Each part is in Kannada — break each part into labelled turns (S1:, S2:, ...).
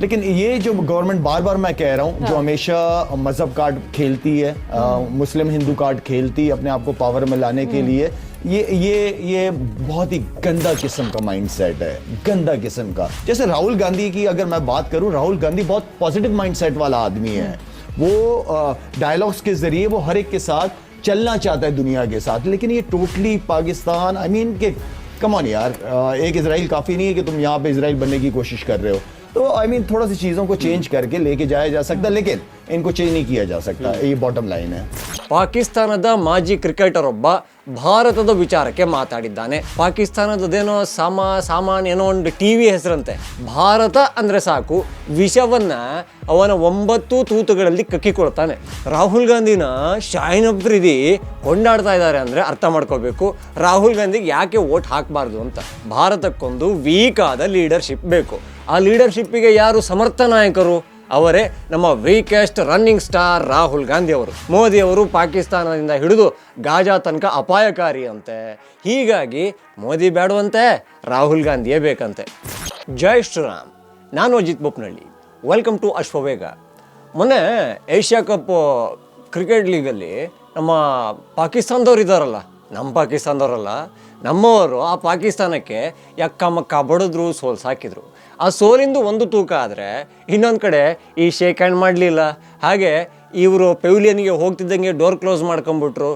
S1: लेकिन ये जो गवर्नमेंट बार बार मैं कह रहा हूँ, जो हमेशा मजहब कार्ड खेलती है, मुस्लिम हिंदू कार्ड खेलती है अपने आप को पावर में लाने के लिए, ये बहुत ही गंदा किस्म का माइंडसेट है, गंदा किस्म का। जैसे राहुल गांधी की अगर मैं बात करूं, राहुल गांधी बहुत पॉजिटिव माइंडसेट वाला आदमी है। वो डायलॉग्स के जरिए वो हर एक के साथ चलना चाहता है, दुनिया के साथ। लेकिन ये टोटली पाकिस्तान, आई मीन के कम ऑन यार, एक इजराइल काफी नहीं है कि तुम यहाँ पे इजराइल बनने की कोशिश कर रहे हो। तो आई मीन थोड़ा सी चीजों को चेंज करके लेके जाया जा सकता है, लेकिन इनको चेंज नहीं किया जा सकता। ये बॉटम लाइन है।
S2: ಪಾಕಿಸ್ತಾನದ ಮಾಜಿ ಕ್ರಿಕೆಟರ್ ಒಬ್ಬ ಭಾರತದ ವಿಚಾರಕ್ಕೆ ಮಾತಾಡಿದ್ದಾನೆ. ಪಾಕಿಸ್ತಾನದೇನೋ ಸಾಮಾನ್ಯ ಏನೋ ಒಂದು ಟಿವಿ ಹೆಸರಂತೆ. ಭಾರತ ಅಂದ್ರೆ ಸಾಕು ವಿಷವನ್ನ ಅವನ 9 ತೂತುಗಳಲ್ಲಿ ಕಕ್ಕಿಕೊಳ್ತಾನೆ. ರಾಹುಲ್ ಗಾಂಧಿನ ಶಾಹಿನ್ ಅಫ್ರಿದಿ ಕೊಂಡಾಡ್ತಾ ಇದ್ದಾರೆ ಅಂದ್ರೆ ಅರ್ಥ ಮಾಡ್ಕೋಬೇಕು ರಾಹುಲ್ ಗಾಂಧಿಗೆ ಯಾಕೆ ವೋಟ್ ಹಾಕಬಾರ್ದು ಅಂತ. ಭಾರತಕ್ಕೊಂದು ವೀಕ್ ಆದ ಲೀಡರ್ಶಿಪ್ ಬೇಕು. ಆ ಲೀಡರ್ಶಿಪ್ಪಿಗೆ ಯಾರು ಸಮರ್ಥ ನಾಯಕರು? ಅವರೇ ನಮ್ಮ weakest running star Rahul Gandhi ಅವರು. ಮೋದಿ ಅವರು ಪಾಕಿಸ್ತಾನದಿಂದ ಹಿಡಿದು ಗಾಜಾ ತನಕ ಅಪಾಯಕಾರಿ ಅಂತೆ. ಹೀಗಾಗಿ ಮೋದಿ ಬೇಡವಂತೆ, ರಾಹುಲ್ ಗಾಂಧಿಯೇ ಬೇಕಂತೆ. ಜೈ ಶ್ರೀರಾಮ್. ನಾನು ಅಜಿತ್ ಬೋಪ್ನಳ್ಳಿ. Welcome to Ashwavega. ಮೊನ್ನೆ ಏಷ್ಯಾ ಕಪ್ ಕ್ರಿಕೆಟ್ ಲೀಗಲ್ಲಿ ನಮ್ಮ ಪಾಕಿಸ್ತಾನದವ್ರು ಇದ್ದಾರಲ್ಲ, ನಮ್ಮ ಪಾಕಿಸ್ತಾನದವರಲ್ಲ, ನಮ್ಮವರು ಆ ಪಾಕಿಸ್ತಾನಕ್ಕೆ ಯಕ್ಕಮಕ್ಕ ಬಡಿದ್ರು, ಸೋಲ್ಸಾಕಿದ್ರು. ಆ ಸೋಲಿಂದು ಒಂದು ತೂಕ ಆದರೆ ಇನ್ನೊಂದು ಕಡೆ ಈ ಶೇಕ್ ಹ್ಯಾಂಡ್ ಮಾಡಲಿಲ್ಲ. ಹಾಗೆ ಇವರು ಪೆವಿಲಿಯನ್ಗೆ ಹೋಗ್ತಿದ್ದಂಗೆ ಡೋರ್ ಕ್ಲೋಸ್ ಮಾಡ್ಕೊಂಬಿಟ್ರು.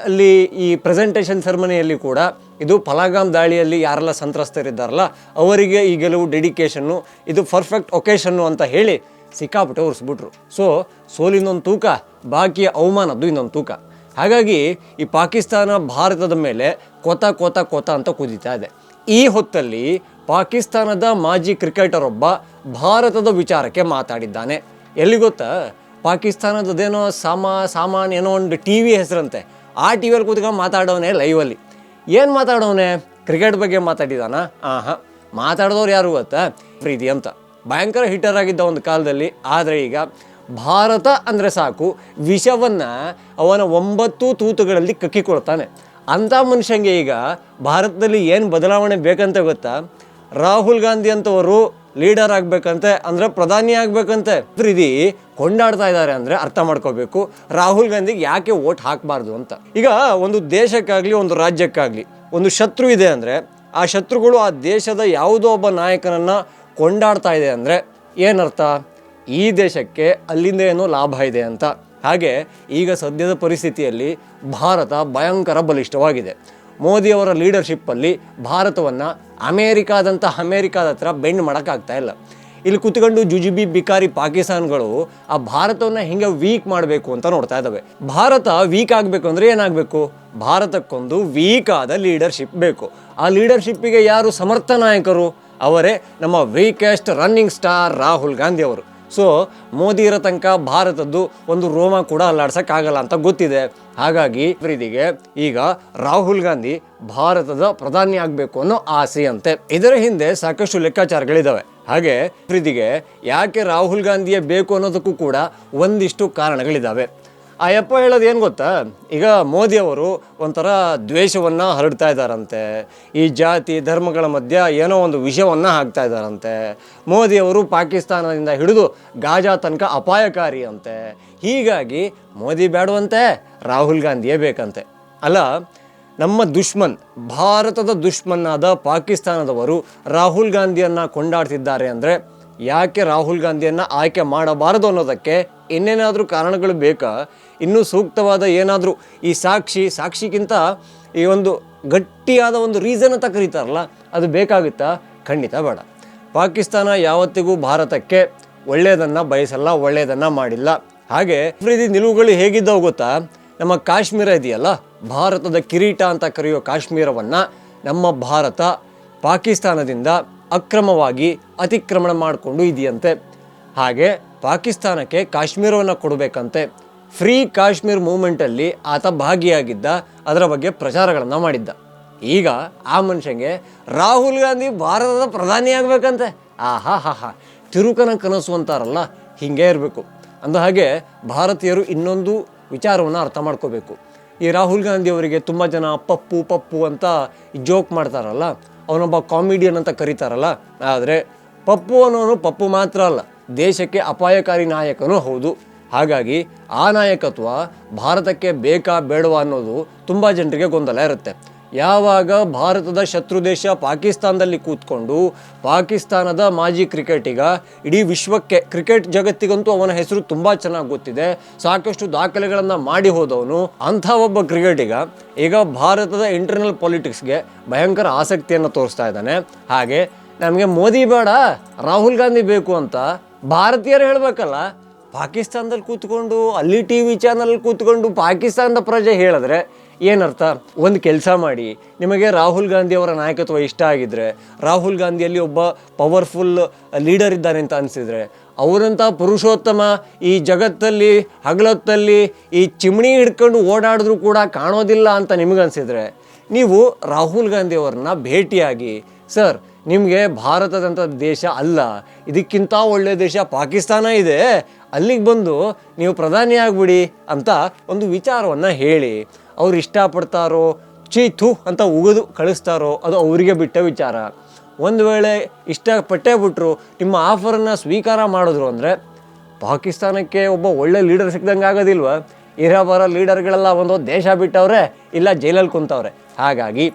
S2: ಅಲ್ಲಿ ಈ ಪ್ರೆಸೆಂಟೇಷನ್ ಸೆರೆಮನಿಯಲ್ಲಿ ಕೂಡ ಇದು ಪಹಲ್ಗಾಮ್ ದಾಳಿಯಲ್ಲಿ ಯಾರೆಲ್ಲ ಸಂತ್ರಸ್ತರಿದ್ದಾರಲ್ಲ ಅವರಿಗೆ ಈ ಗೆಲುವು ಡೆಡಿಕೇಶನ್ನು, ಇದು ಪರ್ಫೆಕ್ಟ್ ಒಕೇಶನ್ನು ಅಂತ ಹೇಳಿ ಸಿಕ್ಕಾಪಟ್ಟೆ ಉರಿಸ್ಬಿಟ್ರು. ಸೊ ಸೋಲಿನೊಂದು ತೂಕ, ಬಾಕಿಯ ಅವಮಾನದ್ದು ಇನ್ನೊಂದು ತೂಕ. ಹಾಗಾಗಿ ಈ ಪಾಕಿಸ್ತಾನ ಭಾರತದ ಮೇಲೆ ಕೊತ ಅಂತ ಕುದೀತಾ ಇದೆ. ಈ ಹೊತ್ತಲ್ಲಿ ಪಾಕಿಸ್ತಾನದ ಮಾಜಿ ಕ್ರಿಕೆಟರ್ ಒಬ್ಬ ಭಾರತದ ವಿಚಾರಕ್ಕೆ ಮಾತಾಡಿದ್ದಾನೆ. ಎಲ್ಲಿ ಗೊತ್ತಾ? ಪಾಕಿಸ್ತಾನದೇನೋ ಸಾಮಾನ್ಯ ಏನೋ ಒಂದು ಟಿವಿ ಹೆಸರಂತೆ. ಆ ಟಿವಿಯಲ್ಲಿ ಕೂತ್ಕೊಂಡು ಮಾತಾಡೋನೆ ಲೈವಲ್ಲಿ. ಏನು ಮಾತಾಡೋನೆ? ಕ್ರಿಕೆಟ್ ಬಗ್ಗೆ ಮಾತಾಡಿದಾನ? ಮಾತಾಡಿದವ್ರು ಯಾರು ಗೊತ್ತಾ? ಪ್ರೀತಿ ಅಂತ ಭಯಂಕರ ಹಿಟ್ಟರ್ ಆಗಿದ್ದ ಒಂದು ಕಾಲದಲ್ಲಿ. ಆದರೆ ಈಗ ಭಾರತ ಅಂದರೆ ಸಾಕು ವಿಷವನ್ನು ಅವನ 9 ತೂತುಗಳಲ್ಲಿ ಕಕ್ಕಿಕೊಳ್ತಾನೆ. ಅಂಥ ಮನುಷ್ಯಂಗೆ ಈಗ ಭಾರತದಲ್ಲಿ ಏನು ಬದಲಾವಣೆ ಬೇಕಂತ ಗೊತ್ತಾ? ರಾಹುಲ್ ಗಾಂಧಿ ಅಂತವರು ಲೀಡರ್ ಆಗಬೇಕಂತೆ, ಅಂದರೆ ಪ್ರಧಾನಿ ಆಗಬೇಕಂತೆ. ಪ್ರೀತಿ ಕೊಂಡಾಡ್ತಾ ಇದ್ದಾರೆ ಅಂದರೆ ಅರ್ಥ ಮಾಡ್ಕೋಬೇಕು ರಾಹುಲ್ ಗಾಂಧಿಗೆ ಯಾಕೆ ವೋಟ್ ಹಾಕಬಾರ್ದು ಅಂತ. ಈಗ ಒಂದು ದೇಶಕ್ಕಾಗಲಿ ಒಂದು ರಾಜ್ಯಕ್ಕಾಗಲಿ ಒಂದು ಶತ್ರು ಇದೆ ಅಂದರೆ ಆ ಶತ್ರುಗಳು ಆ ದೇಶದ ಯಾವುದೋ ಒಬ್ಬ ನಾಯಕನನ್ನು ಕೊಂಡಾಡ್ತಾ ಇದೆ ಅಂದರೆ ಏನರ್ಥ? ಈ ದೇಶಕ್ಕೆ ಅಲ್ಲಿಂದ ಏನೋ ಲಾಭ ಇದೆ ಅಂತ. ಹಾಗೆ ಈಗ ಸದ್ಯದ ಪರಿಸ್ಥಿತಿಯಲ್ಲಿ ಭಾರತ ಭಯಂಕರ ಬಲಿಷ್ಠವಾಗಿದೆ. ಮೋದಿಯವರ ಲೀಡರ್ಶಿಪ್ಪಲ್ಲಿ ಭಾರತವನ್ನು ಅಮೇರಿಕಾದ ಹತ್ರ ಬೆಂಡ್ ಮಾಡೋಕ್ಕಾಗ್ತಾ ಇಲ್ಲ. ಇಲ್ಲಿ ಕೂತ್ಕೊಂಡು ಜುಜುಬಿ ಬಿಕಾರಿ ಪಾಕಿಸ್ತಾನಗಳು ಆ ಭಾರತವನ್ನು ಹೆಂಗೆ ವೀಕ್ ಮಾಡಬೇಕು ಅಂತ ನೋಡ್ತಾ ಇದ್ದಾವೆ. ಭಾರತ ವೀಕ್ ಆಗಬೇಕು ಅಂದರೆ ಏನಾಗಬೇಕು? ಭಾರತಕ್ಕೊಂದು ವೀಕ್ ಆದ ಲೀಡರ್ಶಿಪ್ ಬೇಕು. ಆ ಲೀಡರ್ಶಿಪ್ಪಿಗೆ ಯಾರು ಸಮರ್ಥ ನಾಯಕರು? ಅವರೇ ನಮ್ಮ weakest running star Rahul Gandhi ಅವರು. ಸೊ ಮೋದಿ ಇರೋ ತನಕ ಭಾರತದ್ದು ಒಂದು ರೋಮ ಕೂಡ ಅಲ್ಲಾಡ್ಸೋಕ್ಕಾಗಲ್ಲ ಅಂತ ಗೊತ್ತಿದೆ. ಹಾಗಾಗಿ ಪ್ರೀತಿಗೆ ಈಗ ರಾಹುಲ್ ಗಾಂಧಿ ಭಾರತದ ಪ್ರಧಾನಿ ಆಗಬೇಕು ಅನ್ನೋ ಆಸೆ ಅಂತೆ. ಇದರ ಹಿಂದೆ ಸಾಕಷ್ಟು ಲೆಕ್ಕಾಚಾರಗಳಿದ್ದಾವೆ. ಹಾಗೆ ಪ್ರೀತಿಗೆ ಯಾಕೆ ರಾಹುಲ್ ಗಾಂಧಿಯೇ ಬೇಕು ಅನ್ನೋದಕ್ಕೂ ಕೂಡ ಒಂದಿಷ್ಟು ಕಾರಣಗಳಿದ್ದಾವೆ. ಆ ಯಪ್ಪ ಹೇಳೋದು ಏನು ಗೊತ್ತಾ? ಈಗ ಮೋದಿಯವರು ಒಂಥರ ದ್ವೇಷವನ್ನು ಹರಡ್ತಾ ಇದ್ದಾರಂತೆ. ಈ ಜಾತಿ ಧರ್ಮಗಳ ಮಧ್ಯೆ ಏನೋ ಒಂದು ವಿಷವನ್ನು ಹಾಕ್ತಾ ಇದ್ದಾರಂತೆ. ಮೋದಿಯವರು ಪಾಕಿಸ್ತಾನದಿಂದ ಹಿಡಿದು ಗಾಜಾ ತನಕ ಅಪಾಯಕಾರಿ ಅಂತೆ. ಹೀಗಾಗಿ ಮೋದಿ ಬೇಡವಂತೆ, ರಾಹುಲ್ ಗಾಂಧಿಯೇ ಬೇಕಂತೆ. ಅಲ್ಲ, ನಮ್ಮ ದುಶ್ಮನ್, ಭಾರತದ ದುಶ್ಮನ್ನಾದ ಪಾಕಿಸ್ತಾನದವರು ರಾಹುಲ್ ಗಾಂಧಿಯನ್ನು ಕೊಂಡಾಡ್ತಿದ್ದಾರೆ ಅಂದರೆ ಯಾಕೆ ರಾಹುಲ್ ಗಾಂಧಿಯನ್ನು ಆಯ್ಕೆ ಮಾಡಬಾರದು ಅನ್ನೋದಕ್ಕೆ ಇನ್ನೇನಾದರೂ ಕಾರಣಗಳು ಬೇಕಾ? ಇನ್ನೂ ಸೂಕ್ತವಾದ ಏನಾದರೂ ಈ ಸಾಕ್ಷಿಗಿಂತ ಈ ಒಂದು ಗಟ್ಟಿಯಾದ ಒಂದು ರೀಸನ್ ಅಂತ ಕರೀತಾರಲ್ಲ, ಅದು ಬೇಕಾಗುತ್ತಾ? ಖಂಡಿತ ಬೇಡ. ಪಾಕಿಸ್ತಾನ ಯಾವತ್ತಿಗೂ ಭಾರತಕ್ಕೆ ಒಳ್ಳೆಯದನ್ನು ಬಯಸಲ್ಲ, ಒಳ್ಳೆಯದನ್ನು ಮಾಡಿಲ್ಲ. ಹಾಗೆ ಪ್ರೀತಿ ನಿಲುವುಗಳು ಹೇಗಿದ್ದವು ಗೊತ್ತಾ? ನಮ್ಮ ಕಾಶ್ಮೀರ ಇದೆಯಲ್ಲ, ಭಾರತದ ಕಿರೀಟ ಅಂತ ಕರೆಯೋ ಕಾಶ್ಮೀರವನ್ನು ನಮ್ಮ ಭಾರತ ಪಾಕಿಸ್ತಾನದಿಂದ ಅಕ್ರಮವಾಗಿ ಅತಿಕ್ರಮಣ ಮಾಡಿಕೊಂಡು ಇದೆಯಂತೆ. ಹಾಗೆ ಪಾಕಿಸ್ತಾನಕ್ಕೆ ಕಾಶ್ಮೀರವನ್ನು ಕೊಡಬೇಕಂತೆ. ಫ್ರೀ ಕಾಶ್ಮೀರ್ ಮೂವ್ಮೆಂಟಲ್ಲಿ ಆತ ಭಾಗಿಯಾಗಿದ್ದ, ಅದರ ಬಗ್ಗೆ ಪ್ರಚಾರಗಳನ್ನು ಮಾಡಿದ್ದ. ಈಗ ಆ ಮನುಷ್ಯಂಗೆ ರಾಹುಲ್ ಗಾಂಧಿ ಭಾರತದ ಪ್ರಧಾನಿ ಆಗಬೇಕಂತೆ. ತಿರುಕನ ಕನಸು ಅಂತಾರಲ್ಲ, ಹೀಗೆ ಇರಬೇಕು. ಅಂದ ಹಾಗೆ ಭಾರತೀಯರು ಇನ್ನೊಂದು ವಿಚಾರವನ್ನು ಅರ್ಥ ಮಾಡ್ಕೋಬೇಕು. ಈ ರಾಹುಲ್ ಗಾಂಧಿ ಅವರಿಗೆ ತುಂಬ ಜನ ಪಪ್ಪು ಅಂತ ಜೋಕ್ ಮಾಡ್ತಾರಲ್ಲ, ಅವನೊಬ್ಬ ಕಾಮಿಡಿಯನ್ ಅಂತ ಕರೀತಾರಲ್ಲ. ಆದರೆ ಪಪ್ಪು ಅನ್ನೋನು ಪಪ್ಪು ಮಾತ್ರ ಅಲ್ಲ, ದೇಶಕ್ಕೆ ಅಪಾಯಕಾರಿ ನಾಯಕನೂ ಹೌದು. ಹಾಗಾಗಿ ಆ ನಾಯಕತ್ವ ಭಾರತಕ್ಕೆ ಬೇಕಾ ಬೇಡವಾ ಅನ್ನೋದು ತುಂಬ ಜನರಿಗೆ ಗೊಂದಲ ಇರುತ್ತೆ. ಯಾವಾಗ ಭಾರತದ ಶತ್ರು ದೇಶ ಪಾಕಿಸ್ತಾನದಲ್ಲಿ ಕೂತ್ಕೊಂಡು ಪಾಕಿಸ್ತಾನದ ಮಾಜಿ ಕ್ರಿಕೆಟಿಗ ಇಡೀ ವಿಶ್ವಕ್ಕೆ, ಕ್ರಿಕೆಟ್ ಜಗತ್ತಿಗಂತೂ ಅವನ ಹೆಸರು ತುಂಬ ಚೆನ್ನಾಗಿ ಗೊತ್ತಿದೆ, ಸಾಕಷ್ಟು ದಾಖಲೆಗಳನ್ನು ಮಾಡಿ ಹೋದವನು, ಅಂಥ ಒಬ್ಬ ಕ್ರಿಕೆಟಿಗ ಈಗ ಭಾರತದ ಇಂಟರ್ನಲ್ ಪಾಲಿಟಿಕ್ಸ್ಗೆ ಭಯಂಕರ ಆಸಕ್ತಿಯನ್ನು ತೋರಿಸ್ತಾ ಇದ್ದಾನೆ. ಹಾಗೆ ನಮಗೆ ಮೋದಿ ಬೇಡ ರಾಹುಲ್ ಗಾಂಧಿ ಬೇಕು ಅಂತ ಭಾರತೀಯರು ಹೇಳಬೇಕಲ್ಲ. ಪಾಕಿಸ್ತಾನದಲ್ಲಿ ಕೂತ್ಕೊಂಡು ಅಲ್ಲಿ ಟಿ ವಿ ಚಾನಲ್ ಕೂತ್ಕೊಂಡು ಪಾಕಿಸ್ತಾನದ ಪ್ರಜೆ ಹೇಳಿದ್ರೆ ಏನರ್ಥ? ಒಂದು ಕೆಲಸ ಮಾಡಿ, ನಿಮಗೆ ರಾಹುಲ್ ಗಾಂಧಿ ಅವರ ನಾಯಕತ್ವ ಇಷ್ಟ ಆಗಿದ್ರೆ, ರಾಹುಲ್ ಗಾಂಧಿಯಲ್ಲಿ ಒಬ್ಬ ಪವರ್ಫುಲ್ ಲೀಡರ್ ಇದ್ದಾನೆ ಅಂತ ಅನಿಸಿದರೆ, ಅವರಂಥ ಪುರುಷೋತ್ತಮ ಈ ಜಗತ್ತಲ್ಲಿ ಹಗಲೊತ್ತಲ್ಲಿ ಈ ಚಿಮಣಿ ಹಿಡ್ಕೊಂಡು ಓಡಾಡಿದ್ರು ಕೂಡ ಕಾಣೋದಿಲ್ಲ ಅಂತ ನಿಮಗನ್ಸಿದ್ರೆ, ನೀವು ರಾಹುಲ್ ಗಾಂಧಿ ಅವರನ್ನ ಭೇಟಿಯಾಗಿ, ಸರ್ ನಿಮಗೆ ಭಾರತದಂಥ ದೇಶ ಅಲ್ಲ, ಇದಕ್ಕಿಂತ ಒಳ್ಳೆಯ ದೇಶ ಪಾಕಿಸ್ತಾನ ಇದೆ, ಅಲ್ಲಿಗೆ ಬಂದು ನೀವು ಪ್ರಧಾನಿ ಆಗಿಬಿಡಿ ಅಂತ ಒಂದು ವಿಚಾರವನ್ನು ಹೇಳಿ, ಅವ್ರು ಇಷ್ಟಪಡ್ತಾರೋ ಚೀತು ಅಂತ ಉಗಿದು ಕಳಿಸ್ತಾರೋ ಅದು ಅವರಿಗೆ ಬಿಟ್ಟ ವಿಚಾರ. ಒಂದು ವೇಳೆ ಇಷ್ಟಪಟ್ಟೇ ಬಿಟ್ಟರು, ನಿಮ್ಮ ಆಫರನ್ನು ಸ್ವೀಕಾರ ಮಾಡಿದ್ರು ಅಂದರೆ ಪಾಕಿಸ್ತಾನಕ್ಕೆ ಒಬ್ಬ ಒಳ್ಳೆ ಲೀಡರ್ ಸಿಕ್ದಂಗೆ ಆಗೋದಿಲ್ವ? ಇರೋ ಲೀಡರ್ಗಳೆಲ್ಲ ಒಂದು ದೇಶ ಬಿಟ್ಟವ್ರೆ, ಇಲ್ಲ ಜೈಲಲ್ಲಿ ಕುಂತವ್ರೆ. ಹಾಗಾಗಿ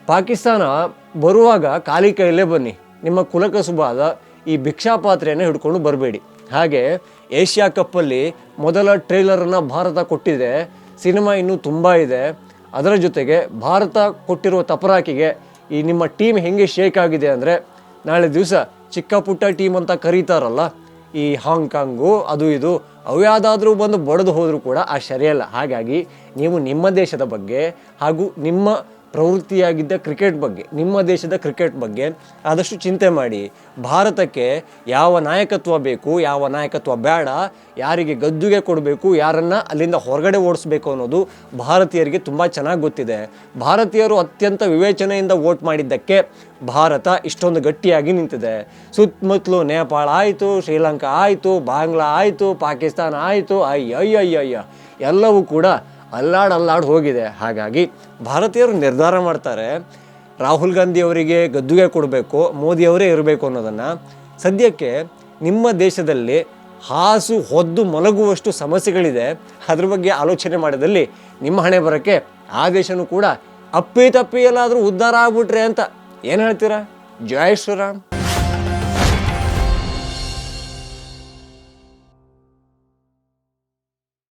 S2: ಪಾಕಿಸ್ತಾನ ಬರುವಾಗ ಖಾಲಿ ಕೈಯಲ್ಲೇ ಬನ್ನಿ, ನಿಮ್ಮ ಕುಲಕಸುಬಾದ ಈ ಭಿಕ್ಷಾಪಾತ್ರೆಯನ್ನು ಹಿಡ್ಕೊಂಡು ಬರಬೇಡಿ. ಹಾಗೆ ಏಷ್ಯಾ ಕಪ್ಪಲ್ಲಿ ಮೊದಲ ಟ್ರೇಲರನ್ನು ಭಾರತ ಕೊಟ್ಟಿದೆ, ಸಿನಿಮಾ ಇನ್ನೂ ತುಂಬ ಇದೆ. ಅದರ ಜೊತೆಗೆ ಭಾರತ ಕೊಟ್ಟಿರುವ ತಪರಾಕಿಗೆ ಈ ನಿಮ್ಮ ಟೀಮ್ ಹೆಂಗೆ ಶೇಕ್ ಆಗಿದೆ ಅಂದರೆ, ನಾಳೆ ದಿವಸ ಚಿಕ್ಕ ಪುಟ್ಟ ಟೀಮ್ ಅಂತ ಕರೀತಾರಲ್ಲ, ಈ ಹಾಂಗ್ಕಾಂಗು ಅದು ಇದು ಅವು ಯಾವುದಾದ್ರೂ ಬಂದು ಬಡಿದು ಹೋದರೂ ಕೂಡ ಆ ಸರಿಯಲ್ಲ. ಹಾಗಾಗಿ ನೀವು ನಿಮ್ಮ ದೇಶದ ಬಗ್ಗೆ ಹಾಗೂ ನಿಮ್ಮ ಪ್ರವೃತ್ತಿಯಾಗಿದ್ದ ಕ್ರಿಕೆಟ್ ಬಗ್ಗೆ, ನಿಮ್ಮ ದೇಶದ ಕ್ರಿಕೆಟ್ ಬಗ್ಗೆ ಆದಷ್ಟು ಚಿಂತೆ ಮಾಡಿ. ಭಾರತಕ್ಕೆ ಯಾವ ನಾಯಕತ್ವ ಬೇಕು, ಯಾವ ನಾಯಕತ್ವ ಬೇಡ, ಯಾರಿಗೆ ಗದ್ದುಗೆ ಕೊಡಬೇಕು, ಯಾರನ್ನು ಅಲ್ಲಿಂದ ಹೊರಗಡೆ ಓಡಿಸ್ಬೇಕು ಅನ್ನೋದು ಭಾರತೀಯರಿಗೆ ತುಂಬ ಚೆನ್ನಾಗಿ ಗೊತ್ತಿದೆ. ಭಾರತೀಯರು ಅತ್ಯಂತ ವಿವೇಚನೆಯಿಂದ ವೋಟ್ ಮಾಡಿದ್ದಕ್ಕೆ ಭಾರತ ಇಷ್ಟೊಂದು ಗಟ್ಟಿಯಾಗಿ ನಿಂತಿದೆ. ಸುತ್ತಮುತ್ತಲು ನೇಪಾಳ ಆಯಿತು, ಶ್ರೀಲಂಕಾ ಆಯಿತು, ಬಾಂಗ್ಲಾ ಆಯಿತು, ಪಾಕಿಸ್ತಾನ ಆಯಿತು, ಅಯ್ಯಯ್ಯಯ್ಯ ಎಲ್ಲವೂ ಕೂಡ ಅಲ್ಲಾಡ್ ಹೋಗಿದೆ. ಹಾಗಾಗಿ ಭಾರತೀಯರು ನಿರ್ಧಾರ ಮಾಡ್ತಾರೆ, ರಾಹುಲ್ ಗಾಂಧಿ ಅವರಿಗೆ ಗದ್ದುಗೆ ಕೊಡಬೇಕು, ಮೋದಿಯವರೇ ಇರಬೇಕು ಅನ್ನೋದನ್ನು. ಸದ್ಯಕ್ಕೆ ನಿಮ್ಮ ದೇಶದಲ್ಲಿ ಹಾಸು ಹೊದ್ದು ಮಲಗುವಷ್ಟು ಸಮಸ್ಯೆಗಳಿದೆ, ಅದ್ರ ಬಗ್ಗೆ ಆಲೋಚನೆ ಮಾಡಿದಲ್ಲಿ ನಿಮ್ಮ ಹಣೆ ಬರೋಕ್ಕೆ ಆ ದೇಶನೂ ಕೂಡ ಅಪ್ಪಿ ತಪ್ಪಿ ಎಲ್ಲಾದರೂ ಉದ್ಧಾರ ಆಗ್ಬಿಟ್ರೆ ಅಂತ ಏನು ಹೇಳ್ತೀರಾ? ಜೈ ಶ್ರೀರಾಮ್.